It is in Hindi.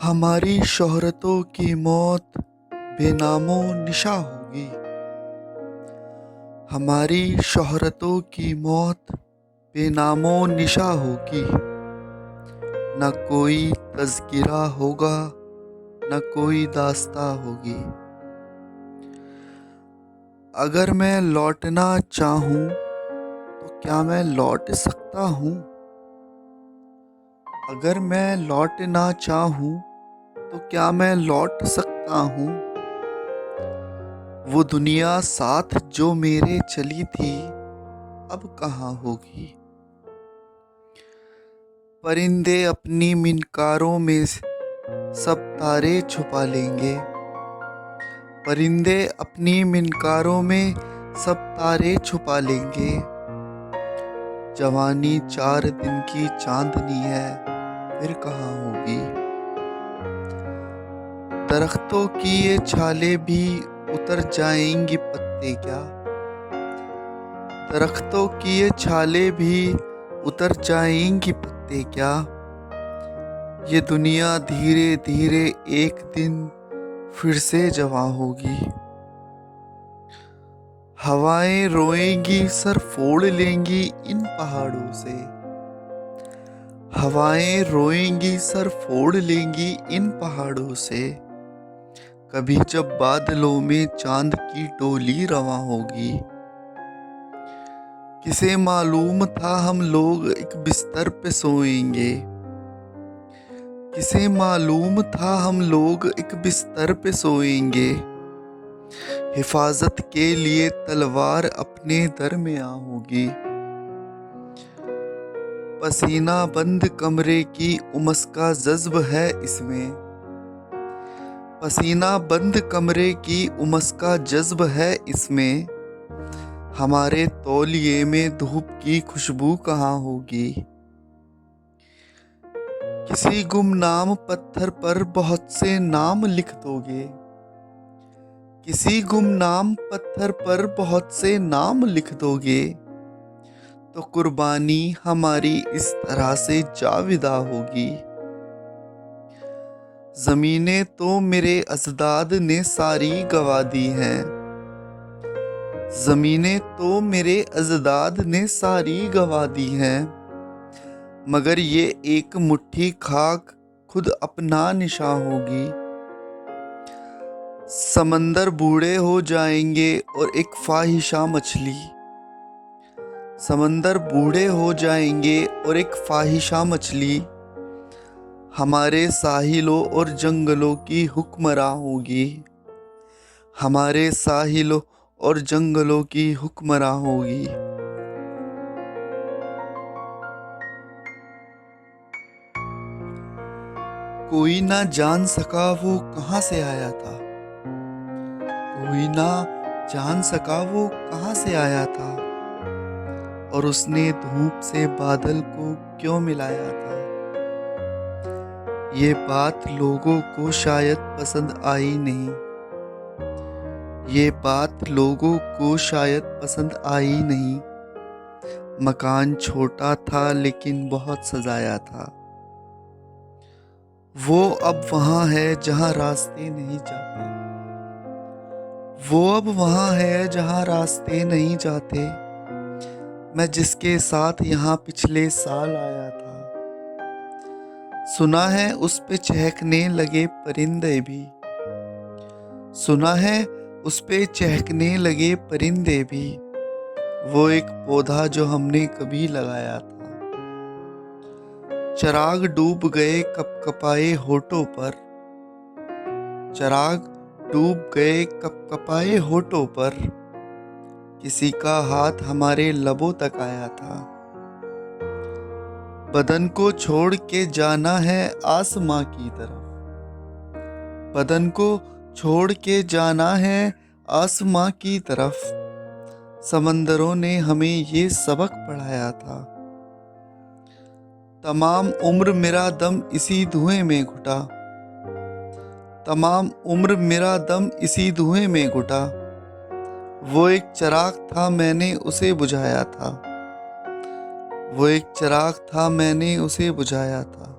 हमारी शोहरतों की मौत बेनामो निशा होगी। हमारी शोहरतों की मौत बेनामो निशा होगी। न कोई तज़किरा होगा, न कोई दास्तां होगी। अगर मैं लौटना चाहूँ तो क्या मैं लौट सकता हूँ? अगर मैं लौटना चाहूँ तो क्या मैं लौट सकता हूँ? वो दुनिया साथ जो मेरे चली थी अब कहाँ होगी? परिंदे अपनी मिनकारों में सब तारे छुपा लेंगे। परिंदे अपनी मिनकारों में सब तारे छुपा लेंगे। जवानी 4 दिन की चांदनी है, फिर कहाँ होगी? दरख्तों की ये छालें भी उतर जाएंगी पत्ते क्या? दरख्तों की ये छालें भी उतर जाएंगी पत्ते क्या? ये दुनिया धीरे धीरे एक दिन फिर से जवां होगी। हवाएं रोएंगी, सर फोड़ लेंगी इन पहाड़ों से। हवाएं रोएंगी, सर फोड़ लेंगी इन पहाड़ों से। कभी जब बादलों में चांद की डोली रवां होगी। किसे मालूम था हम लोग एक बिस्तर पे सोएंगे। किसे मालूम था हम लोग एक बिस्तर पे सोएंगे। हिफाजत के लिए तलवार अपने दरमियां होगी। पसीना बंद कमरे की उमस का जज्ब है इसमें। पसीना बंद कमरे की उमस का जज्ब है इसमें। हमारे तौलिए में धूप की खुशबू कहाँ होगी? किसी गुमनाम पत्थर पर बहुत से नाम लिख दोगे। किसी गुमनाम पत्थर पर बहुत से नाम लिख दोगे तो कुर्बानी हमारी इस तरह से जाविदा होगी। ज़मीनें तो मेरे अजदाद ने सारी गवा दी हैं। ज़मीनें तो मेरे अजदाद ने सारी गवा दी हैं। मगर ये एक मुट्ठी खाक खुद अपना निशा होगी। समंदर बूढ़े हो जाएंगे और एक फाहिशा मछली। समंदर बूढ़े हो जाएंगे और एक फाहिशा मछली हमारे साहिलों और जंगलों की हुक्मरां होगी। हमारे साहिलों और जंगलों की हुक्मरां होगी। कोई ना जान सका वो कहाँ से आया था। कोई ना जान सका वो कहाँ से आया था और उसने धूप से बादल को क्यों मिलाया था। ये बात लोगों को शायद पसंद आई नहीं। ये बात लोगों को शायद पसंद आई नहीं। मकान छोटा था लेकिन बहुत सजाया था। वो अब वहाँ है जहाँ रास्ते नहीं जाते। वो अब वहाँ है जहाँ रास्ते नहीं जाते। मैं जिसके साथ यहाँ पिछले साल आया था। सुना है उस पे चहकने लगे परिंदे भी। सुना है उस पे चहकने लगे परिंदे भी। वो एक पौधा जो हमने कभी लगाया था। चिराग डूब गए कपकपाए होठों पर। चिराग डूब गए कपकपाए होठों पर। किसी का हाथ हमारे लबों तक आया था। बदन को छोड़ के जाना है आसमां की तरफ। बदन को छोड़ के जाना है आसमां की तरफ। समंदरों ने हमें ये सबक पढ़ाया था। तमाम उम्र मेरा दम इसी धुएं में घुटा। तमाम उम्र मेरा दम इसी धुएं में घुटा। वो एक चिराग था मैंने उसे बुझाया था। वो एक चिराग था मैंने उसे बुझाया था।